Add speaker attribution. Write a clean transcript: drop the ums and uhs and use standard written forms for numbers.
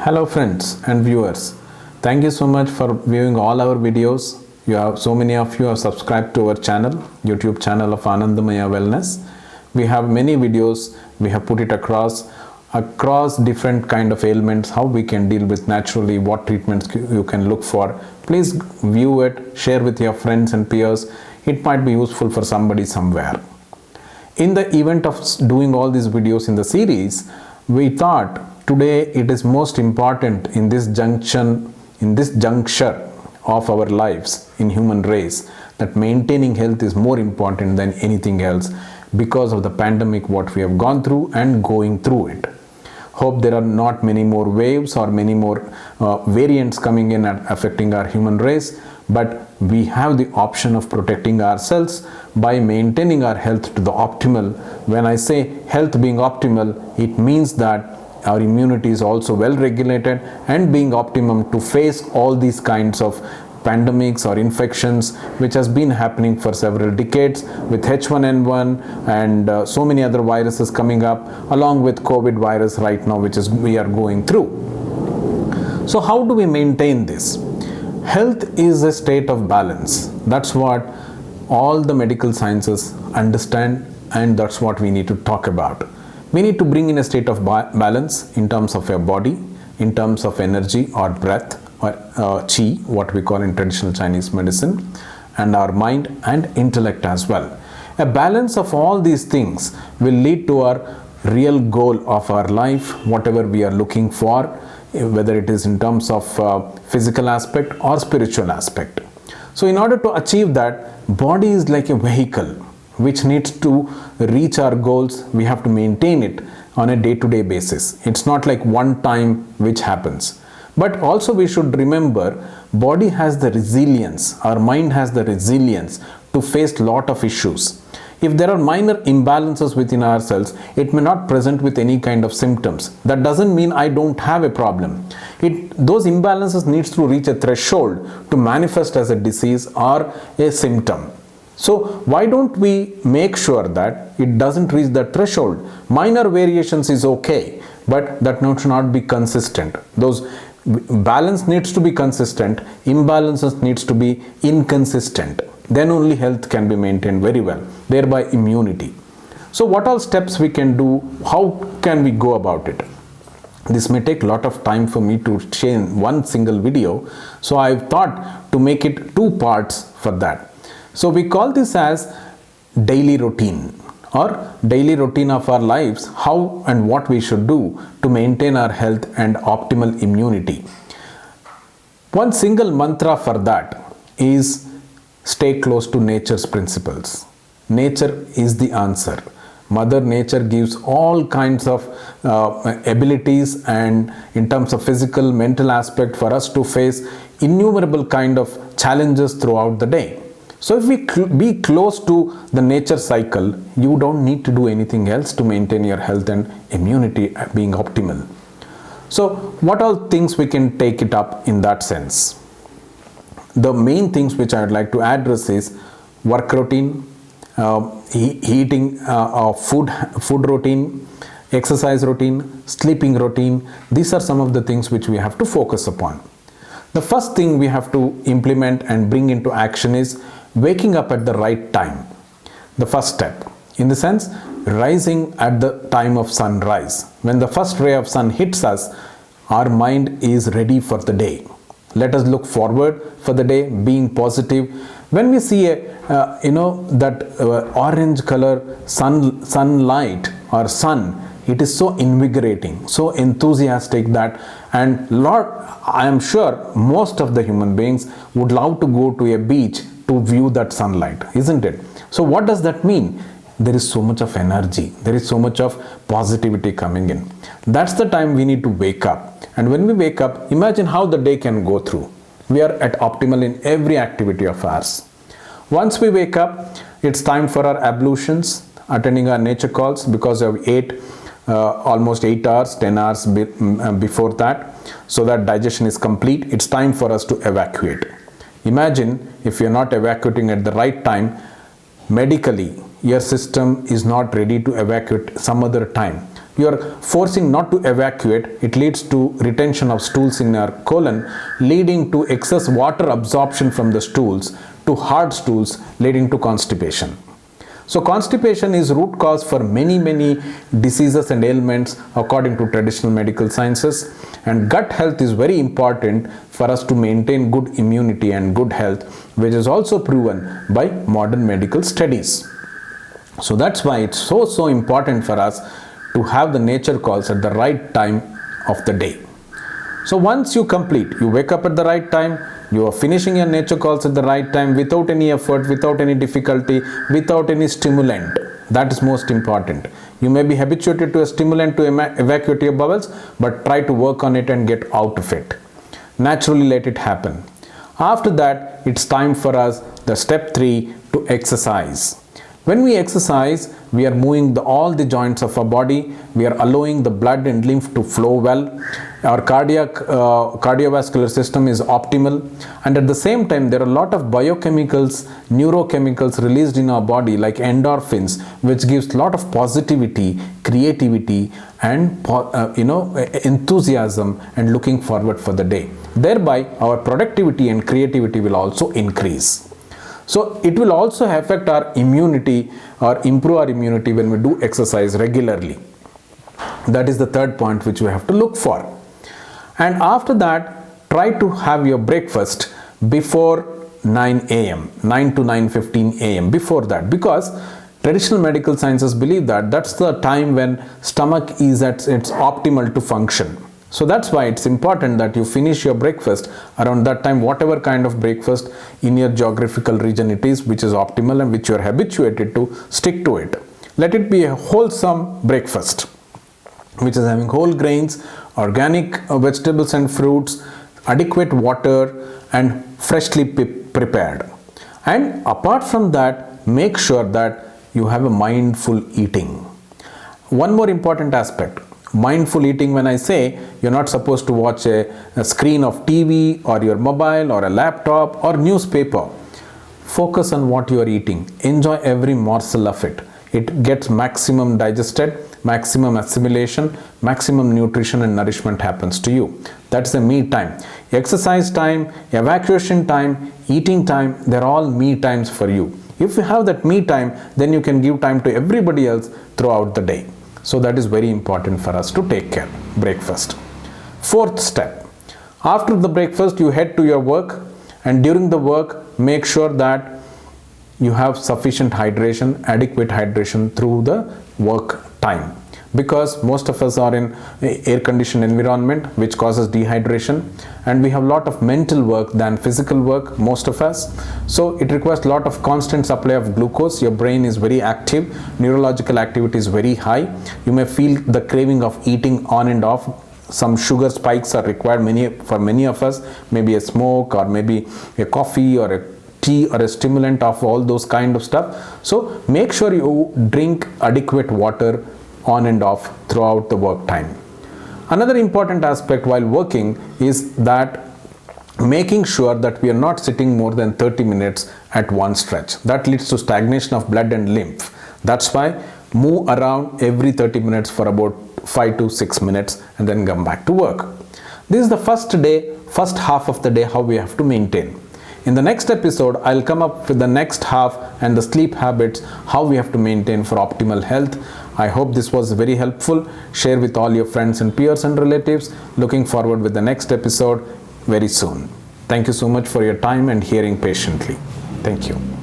Speaker 1: Hello friends and viewers. Thank you so much for viewing all our videos. So many of you have subscribed to our channel, YouTube channel of Anandamaya Wellness. We have many videos. We have put it across different kind of ailments, how we can deal with naturally, what treatments you can look for. Please view it, share with your friends and peers. It might be useful for somebody somewhere. In the event of doing all these videos in the series, we thought today it is most important in this juncture of our lives in human race, that maintaining health is more important than anything else because of the pandemic what we have gone through and going through it. Hope there are not many more waves or many more variants coming in and affecting our human race, but we have the option of protecting ourselves by maintaining our health to the optimal. When I say health being optimal, it means that our immunity is also well regulated and being optimum to face all these kinds of pandemics or infections which has been happening for several decades with H1N1 and so many other viruses coming up, along with COVID virus right now which is we are going through. So how do we maintain this? Health is a state of balance. That's what all the medical sciences understand, and that's what we need to talk about. We need to bring in a state of balance in terms of your body, in terms of energy or breath or chi, what we call in traditional Chinese medicine, and our mind and intellect as well. A balance of all these things will lead to our real goal of our life, whatever we are looking for, whether it is in terms of physical aspect or spiritual aspect. So in order to achieve that, body is like a vehicle which needs to reach our goals. We have to maintain it on a day-to-day basis. It's not like one time which happens. But also we should remember, body has the resilience, our mind has the resilience to face lot of issues. If there are minor imbalances within ourselves, it may not present with any kind of symptoms. That doesn't mean I don't have a problem. Those imbalances needs to reach a threshold to manifest as a disease or a symptom. So why don't we make sure that it doesn't reach that threshold? Minor variations is okay, but that should not be consistent. Those balance needs to be consistent, imbalances needs to be inconsistent. Then only health can be maintained very well, thereby immunity. So what all steps we can do? How can we go about it? This may take a lot of time for me to share in one single video, so I've thought to make it two parts for that. So we call this as daily routine or daily routine of our lives, how and what we should do to maintain our health and optimal immunity. One single mantra for that is stay close to nature's principles. Nature is the answer. Mother Nature gives all kinds of abilities, and in terms of physical, mental aspect, for us to face innumerable kind of challenges throughout the day. So if we be close to the nature cycle, you don't need to do anything else to maintain your health and immunity being optimal. So what all things we can take it up in that sense? The main things which I would like to address is work routine, eating food routine, exercise routine, sleeping routine. These are some of the things which we have to focus upon. The first thing we have to implement and bring into action is waking up at the right time. The first step, in the sense, rising at the time of sunrise. When the first ray of sun hits us, our mind is ready for the day. Let us look forward for the day, being positive. When we see that orange color sunlight or sun, it is so invigorating, so enthusiastic that, and Lord, I am sure most of the human beings would love to go to a beach to view that sunlight, isn't it? So what does that mean? There is so much of energy, there is so much of positivity coming in. That's the time we need to wake up. And when we wake up, imagine how the day can go through. We are at optimal in every activity of ours. Once we wake up, it's time for our ablutions, attending our nature calls, because we ate almost 8 hours, 10 hours before that, so that digestion is complete. It's time for us to evacuate. Imagine if you're not evacuating at the right time, medically, your system is not ready to evacuate some other time. you are forcing not to evacuate, it leads to retention of stools in your colon, leading to excess water absorption from the stools to hard stools, leading to constipation. So constipation is root cause for many diseases and ailments according to traditional medical sciences, and gut health is very important for us to maintain good immunity and good health, which is also proven by modern medical studies. So that's why it's so important for us to have the nature calls at the right time of the day. So once you complete, you wake up at the right time, you are finishing your nature calls at the right time without any effort, without any difficulty, without any stimulant. That is most important. You may be habituated to a stimulant to evacuate your bowels, but try to work on it and get out of it. Naturally let it happen. After that, it's time for us, the step 3, to exercise. When we exercise, we are moving all the joints of our body, we are allowing the blood and lymph to flow well, our cardiovascular system is optimal, and at the same time there are a lot of biochemicals, neurochemicals released in our body like endorphins, which gives a lot of positivity, creativity and enthusiasm and looking forward for the day. Thereby our productivity and creativity will also increase. So it will also affect our immunity or improve our immunity when we do exercise regularly. That is the third point which we have to look for. And after that, try to have your breakfast before 9 a.m., 9 to 9:15 a.m. before that, because traditional medical sciences believe that that's the time when stomach is at its optimal to function. So that's why it's important that you finish your breakfast around that time, whatever kind of breakfast in your geographical region it is, which is optimal and which you are habituated to, stick to it. Let it be a wholesome breakfast, which is having whole grains, organic vegetables and fruits, adequate water and freshly prepared. And apart from that, make sure that you have a mindful eating. One more important aspect. Mindful eating, when I say, you're not supposed to watch a screen of TV or your mobile or a laptop or newspaper. Focus on what you are eating. Enjoy every morsel of it. It gets maximum digested, maximum assimilation, maximum nutrition and nourishment happens to you. That's the me time. Exercise time, evacuation time, eating time, they're all me times for you. If you have that me time, then you can give time to everybody else throughout the day. So that is very important for us to take care. Breakfast. Fourth step. After the breakfast, you head to your work, and during the work, make sure that you have sufficient hydration, adequate hydration through the work time. Because most of us are in air-conditioned environment, which causes dehydration, and we have a lot of mental work than physical work, most of us. So it requires a lot of constant supply of glucose. Your brain is very active, neurological activity is very high. You may feel the craving of eating on and off. Some sugar spikes are required for many of us, maybe a smoke or maybe a coffee or a tea or a stimulant of all those kind of stuff. So make sure you drink adequate water on and off throughout the work time. Another important aspect while working is that making sure that we are not sitting more than 30 minutes at one stretch. That leads to stagnation of blood and lymph. That's why move around every 30 minutes for about 5 to 6 minutes and then come back to work. This is the first half of the day, how we have to maintain. In the next episode, I'll come up with the next half and the sleep habits, how we have to maintain for optimal health. I hope this was very helpful. Share with all your friends and peers and relatives. Looking forward with the next episode very soon. Thank you so much for your time and hearing patiently. Thank you.